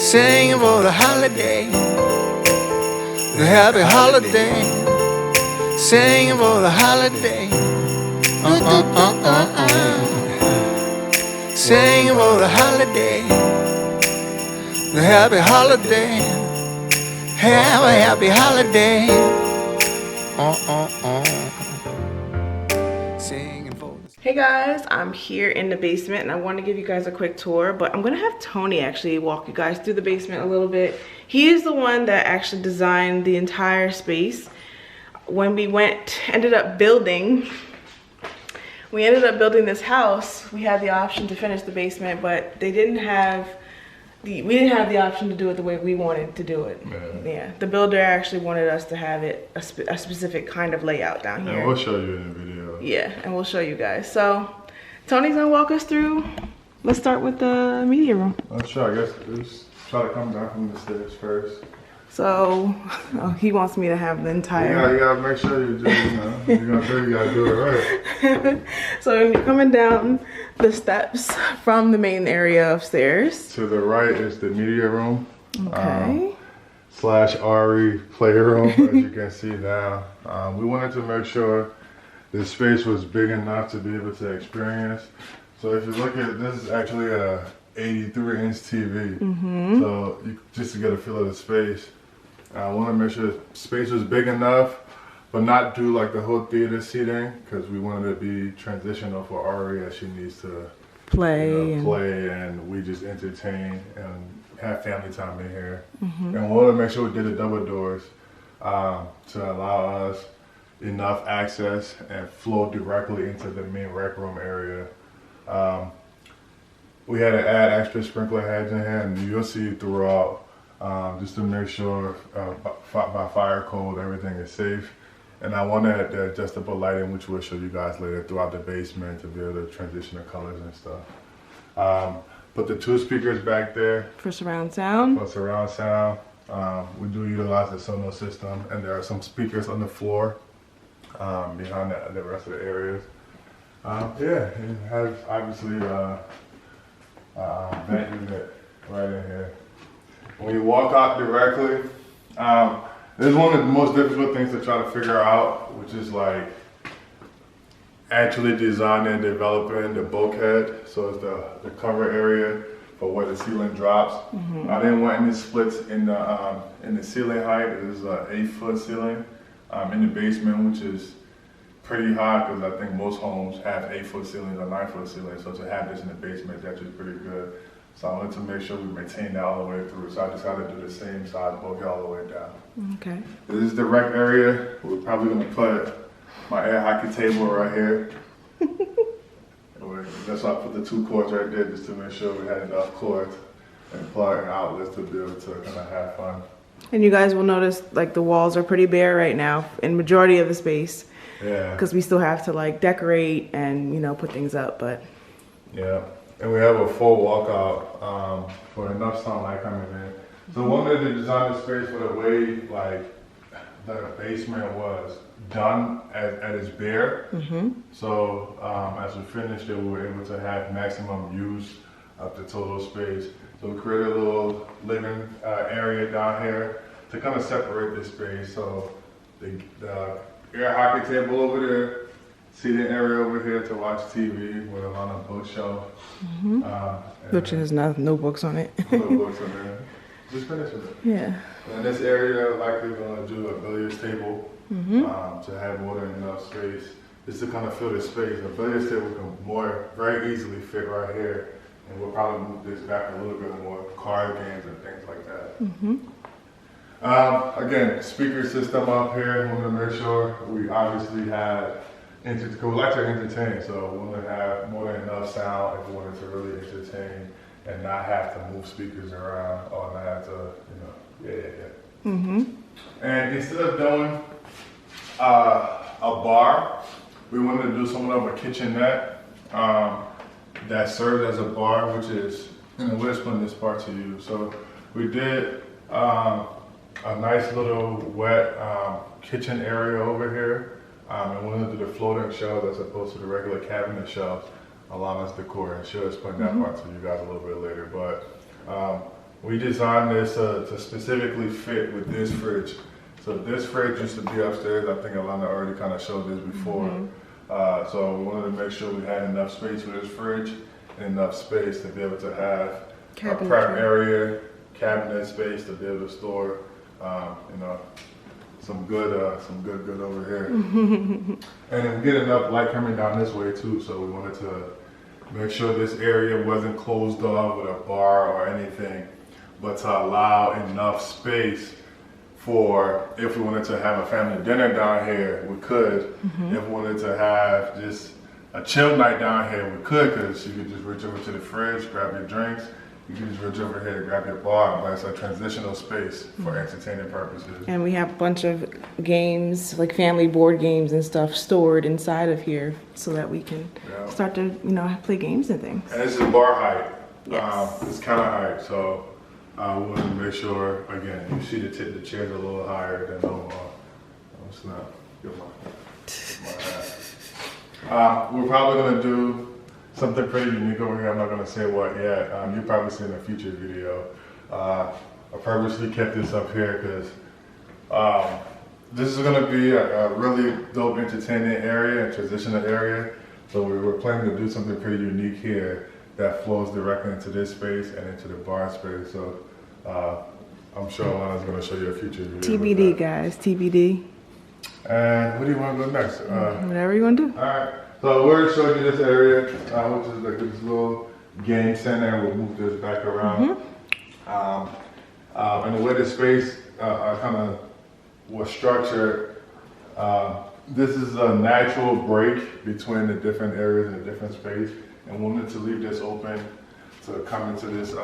Singing for the holiday, the happy holiday. Singing for the holiday. Singing for the holiday, the happy holiday. Have a happy holiday. Singing for the... Hey guys, I'm here in the basement and I want to give you guys a quick tour, but I'm gonna have Tony actually walk you guys through the basement a little bit. He is the one that actually designed the entire space. When we ended up building this house, we had the option to finish the basement, but we didn't have the option to do it the way we wanted to do it. Yeah, the builder actually wanted us to have it a specific kind of layout down here. And we'll show you in the video. Yeah, and we'll show you guys. So Tony's gonna walk us through. Let's start with the media room. Let's try, I guess, just try to come down from the stairs first. So he wants me to have the entire... Yeah, you gotta make sure you do, you gotta do it right. So when you're coming down the steps from the main area upstairs. To the right is the media room. Okay. / RE playroom, as you can see now. We wanted to make sure the space was big enough to be able to experience. So if you look at, this is actually a 83-inch TV. So just to get a feel of the space. I want to make sure the space was big enough, but not do like the whole theater seating, because we wanted to be transitional for Ari as she needs to play and we just entertain and have family time in here. And we want to make sure we did the double doors to allow us enough access and flow directly into the main rec room area. We had to add extra sprinkler heads in here, and you'll see throughout. Just to make sure by fire code everything is safe. And I wanted the adjustable lighting, which we'll show you guys later, throughout the basement to be able to transition the colors and stuff. Put the 2 speakers back there. For surround sound. For surround sound. We do utilize the Sonos system, and there are some speakers on the floor behind the rest of the areas. Yeah, it has obviously a vent unit right in here. When you walk out directly, this is one of the most difficult things to try to figure out, which is like actually designing and developing the bulkhead. So it's the cover area for where the ceiling drops. I didn't want any splits in the ceiling height. It is an 8-foot ceiling in the basement, which is pretty high because I think most homes have 8-foot ceilings or 9-foot ceilings. So to have this in the basement is actually pretty good. So I wanted to make sure we maintain that all the way through. So I decided to do the same size bulkhead all the way down. Okay. This is the rec area. We're probably gonna put my air hockey table right here. That's why I put the 2 cords right there, just to make sure we had enough cords and plug and outlets to be able to kind of have fun. And you guys will notice like the walls are pretty bare right now in majority of the space. Yeah. Because we still have to like decorate and put things up, but. Yeah. And we have a full walkout for enough sunlight coming in. So we wanted to design the space for the way like the basement was done at its bare. So as we finished it, we were able to have maximum use of the total space. So we created a little living area down here to kind of separate the space. So the air hockey table over there, seating area over here to watch TV with Alana bookshelf. Which has no books on it. No books on there. Just finish with it. Yeah. And this area, likely going to do a billiards table to have more than enough space. Just to kind of fill the space. A billiards table can very easily fit right here. And we'll probably move this back a little bit more, card games and things like that. Again, speaker system up here. We want to make sure we obviously have, because we like to entertain, so we want to have more than enough sound if we wanted to really entertain and not have to move speakers around or not have to, And instead of doing a bar, we wanted to do somewhat of a kitchenette that serves as a bar, which is, we'll explain this part to you. So we did a nice little wet kitchen area over here. And we went into the floating shelves as opposed to the regular cabinet shelves. Alana's decor, and she'll explain that part to you guys a little bit later. But we designed this to specifically fit with this fridge. So this fridge used to be upstairs. I think Alana already kind of showed this before. So we wanted to make sure we had enough space for this fridge and enough space to be able to have a prep area, cabinet space to be able to store, you know, some good over here. And then we get enough light coming down this way too. So we wanted to make sure this area wasn't closed off with a bar or anything, but to allow enough space for if we wanted to have a family dinner down here, we could. If we wanted to have just a chill night down here, we could, because you could just reach over to the fridge, grab your drinks. You can just reach over here to grab your bar, but it's a transitional space for entertaining purposes. And we have a bunch of games, like family board games and stuff, stored inside of here so that we can start to, you know, play games and things. And this is bar height. Yes. It's kind of height, so we want to make sure, again, you see the chair's a little higher than normal. Oh, snap. Get my hat. We're probably going to do something pretty unique over here. I'm not gonna say what yet. You'll probably see in a future video. I purposely kept this up here because this is gonna be a really dope entertaining area and transitional area. So we were planning to do something pretty unique here that flows directly into this space and into the bar space. So I'm sure Alana's gonna show you a future video. TBD, guys, TBD. And what do you want to go next? Whatever you want to do. All right. So we're showing you this area, which is like this little game center. We'll move this back around. And the way the space kind of was structured, this is a natural break between the different areas and the different space. And we wanted to leave this open to come into this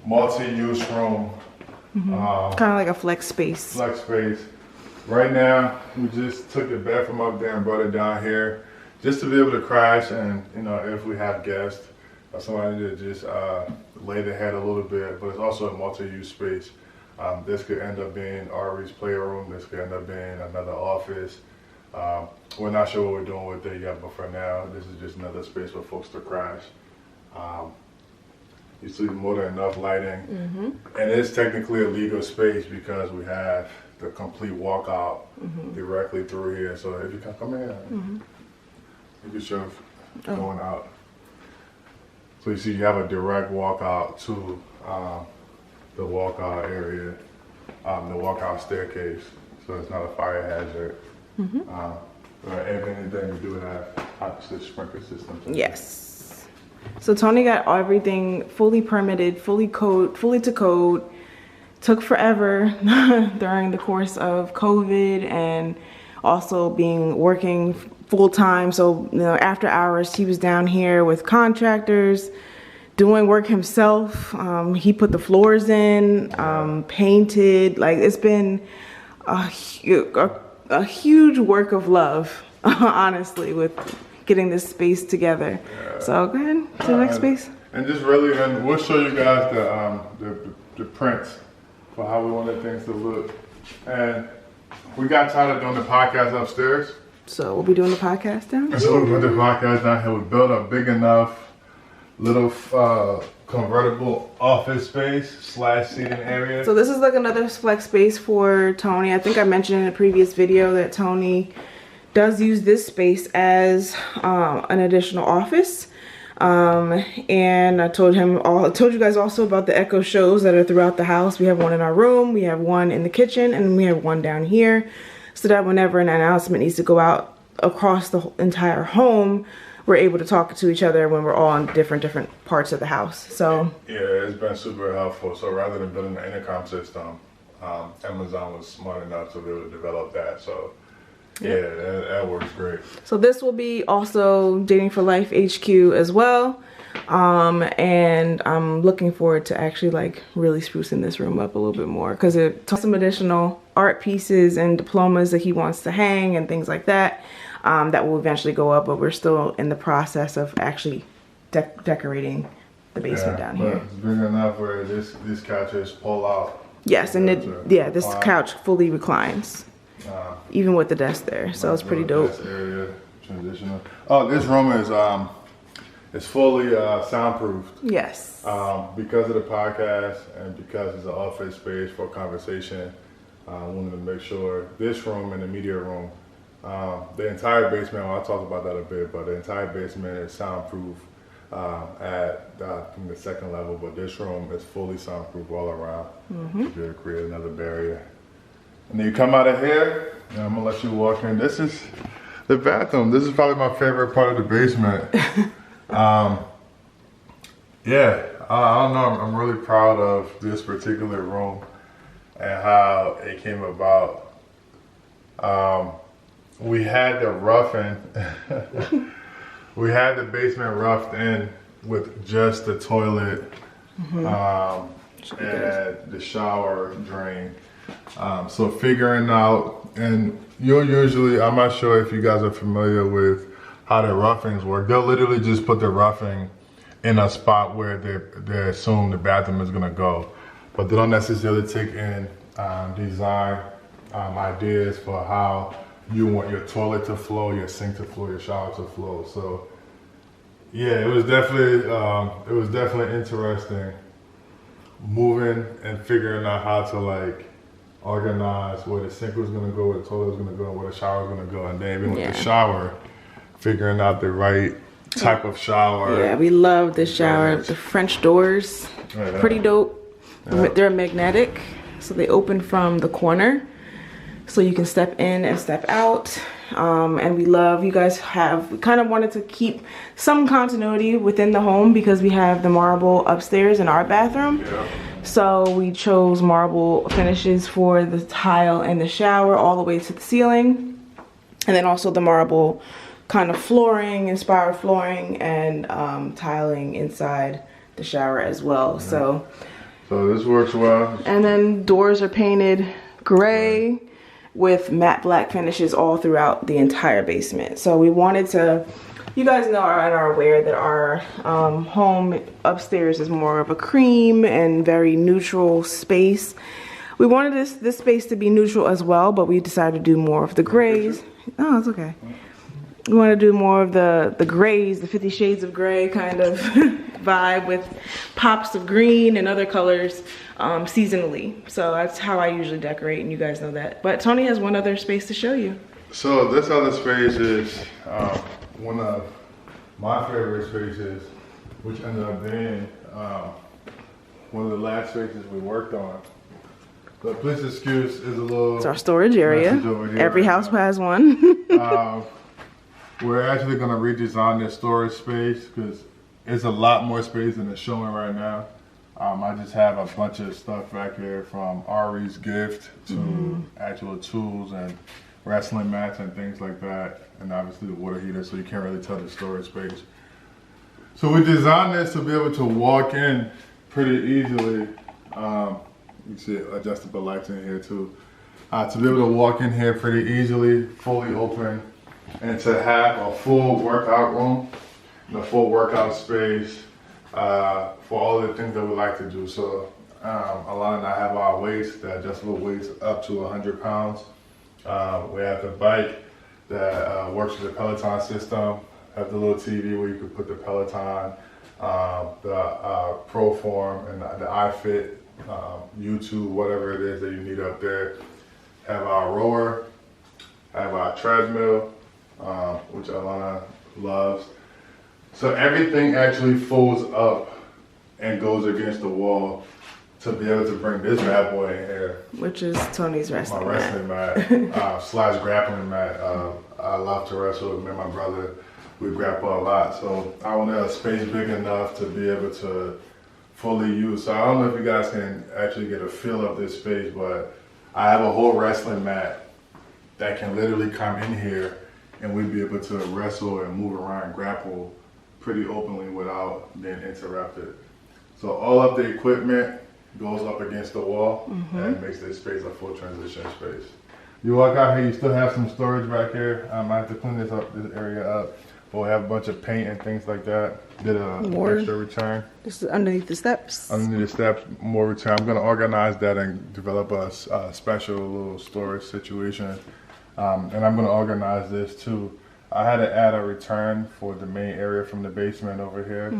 multi-use room. Kind of like a flex space. Flex space. Right now, we just took the bed from up there and brought it down here just to be able to crash, and you know, if we have guests or somebody to just lay their head a little bit. But it's also a multi-use space. This could end up being Ari's playroom. This could end up being another office. We're not sure what we're doing with it yet, but for now, this is just another space for folks to crash. You see more than enough lighting. And it's technically a legal space because we have the complete walkout directly through here. So if you can come in, you can show going out. So you see you have a direct walkout to the walkout area, the walkout staircase. So it's not a fire hazard. If anything, we do have opposite sprinkler systems. Yes. So Tony got everything fully permitted, fully to code. Took forever during the course of COVID and also working full-time. So, you know, after hours, he was down here with contractors doing work himself. He put the floors in, painted. Like, it's been a huge work of love, honestly, with getting this space together. So go ahead to the next space. And just really, and we'll show you guys the prints for how we wanted things to look. And we got tired of doing the podcast upstairs. So we'll be doing the podcast down here? So we'll do the podcast down here. We built a big enough little convertible office space / seating area. So this is like another flex space for Tony. I think I mentioned in a previous video that Tony does use this space as an additional office. And I told you guys also about the Echo shows that are throughout the house. We have one in our room, we have one in the kitchen, and we have one down here, so that whenever an announcement needs to go out across the entire home, we're able to talk to each other when we're all in different parts of the house. So yeah, it's been super helpful. So rather than building an intercom system, Amazon was smart enough to be able to develop that. So yeah, that works great. So this will be also Dating for Life HQ as well. And I'm looking forward to actually like really sprucing this room up a little bit more, because it has some additional art pieces and diplomas that he wants to hang and things like that, that will eventually go up, but we're still in the process of actually decorating the basement down here. It's big enough where this couches pull out. Yes, and this couch fully reclines. Even with the desk there, so it's pretty dope. Area, transitional. Oh, this room is It's fully soundproofed. Yes. Because of the podcast and because it's an office space for conversation, I wanted to make sure this room and the media room, the entire basement, I'll talk about that a bit, but the entire basement is soundproof from the second level, but this room is fully soundproof all around to be able to create another barrier. And then you come out of here, and I'm gonna let you walk in. This is the bathroom. This is probably my favorite part of the basement. Yeah, I don't know. I'm really proud of this particular room and how it came about. We had the roughing. We had the basement roughed in with just the toilet and the shower drain. So figuring out, and you'll usually, I'm not sure if you guys are familiar with how the roughings work. They'll literally just put the roughing in a spot where they assume the bathroom is gonna go. But they don't necessarily take in design ideas for how you want your toilet to flow, your sink to flow, your shower to flow. So yeah, it was definitely interesting moving and figuring out how to like organize where the sink was gonna go, where the toilet was gonna go, where the shower was gonna go, and then even with the shower, figuring out the right type of shower. Yeah, we love the shower. The French doors, pretty dope. They're magnetic, so they open from the corner, so you can step in and step out. And we love, we kind of wanted to keep some continuity within the home because we have the marble upstairs in our bathroom. So we chose marble finishes for the tile and the shower all the way to the ceiling. And then also the marble kind of flooring, inspired flooring, and tiling inside the shower as well. So this works well. And then doors are painted gray with matte black finishes all throughout the entire basement. So we wanted to, you guys know and are aware that our home upstairs is more of a cream and very neutral space. We wanted this space to be neutral as well, but we decided to do more of the grays. Oh, it's okay. We want to do more of the grays, the 50 Shades of Gray kind of vibe with pops of green and other colors seasonally. So that's how I usually decorate, and you guys know that. But Tony has one other space to show you. So this other space is one of my favorite spaces, which ended up being one of the last spaces we worked on. But please excuse, is a little. It's our storage area. Every house has one. We're actually gonna redesign this storage space because it's a lot more space than it's showing right now. I just have a bunch of stuff back here from Ari's gift to actual tools and wrestling mats and things like that, and obviously the water heater, so you can't really tell the storage space. So we designed this to be able to walk in pretty easily. You see adjustable lights in here too. To be able to walk in here pretty easily, fully open, and to have a full workout room, and a full workout space for all the things that we like to do. So Alana and I have our weights, the adjustable weights up to 100 pounds. We have the bike that works with the Peloton system. Have the little TV where you can put the Peloton, the Proform, and the iFit, YouTube, whatever it is that you need up there. Have our rower, have our treadmill, which Alana loves. So everything actually folds up and goes against the wall to be able to bring this bad boy in here. Which is Tony's wrestling mat. My wrestling mat, slash grappling mat. I love to wrestle with me and my brother. We grapple a lot. So I wanted a space big enough to be able to fully use. So I don't know if you guys can actually get a feel of this space, but I have a whole wrestling mat that can literally come in here and we'd be able to wrestle and move around and grapple pretty openly without being interrupted. So all of the equipment goes up against the wall and makes this space a full transition space. You walk out here, you still have some storage back here. I have to clean this area up, but we have a bunch of paint and things like that. Did an extra return. This is underneath the steps. Underneath the steps, more return. I'm gonna organize that and develop a special little storage situation. And I'm gonna organize this too I had to add a return for the main area from the basement over here.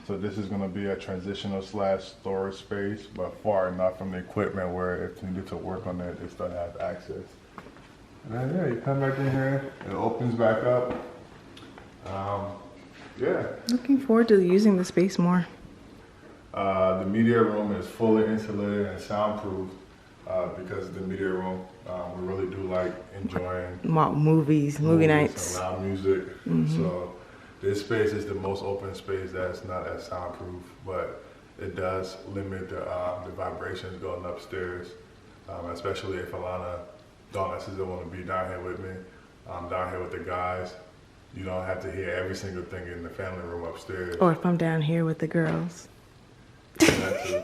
So this is going to be a transitional / storage space, but far enough from the equipment where if you need to work on it, they still have access. And then, yeah, you come back in here, it opens back up. Yeah. Looking forward to using the space more. The media room is fully insulated and soundproof because the media room, we really do like enjoying movie nights, and loud music. So this space is the most open space that's not as soundproof, but it does limit the vibrations going upstairs, especially if Alana don't necessarily want to be down here with me. Down here with the guys, you don't have to hear every single thing in the family room upstairs. or if I'm down here with the girls. That too.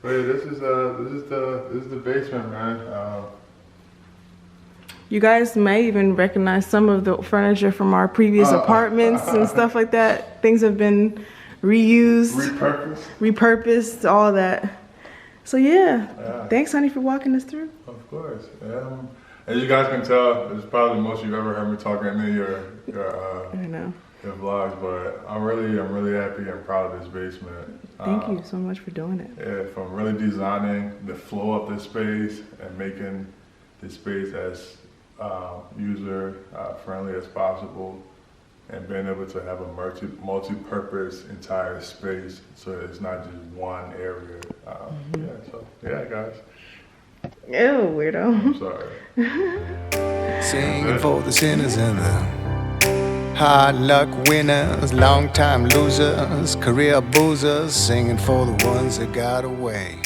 But yeah, this is the basement, man. You guys may even recognize some of the furniture from our previous apartments and stuff like that. Things have been reused, repurposed, all that. So yeah, thanks, honey, for walking us through. Of course. As you guys can tell, this is probably the most you've ever heard me talking in your vlogs, but I'm really happy and proud of this basement. Thank you so much for doing it. Yeah, from really designing the flow of this space and making this space as user friendly as possible, and being able to have a multi-purpose entire space, so it's not just one area. Yeah, guys. Ew, weirdo. I'm sorry. Singing for the sinners and the hard luck winners, long time losers, career boozers, singing for the ones that got away.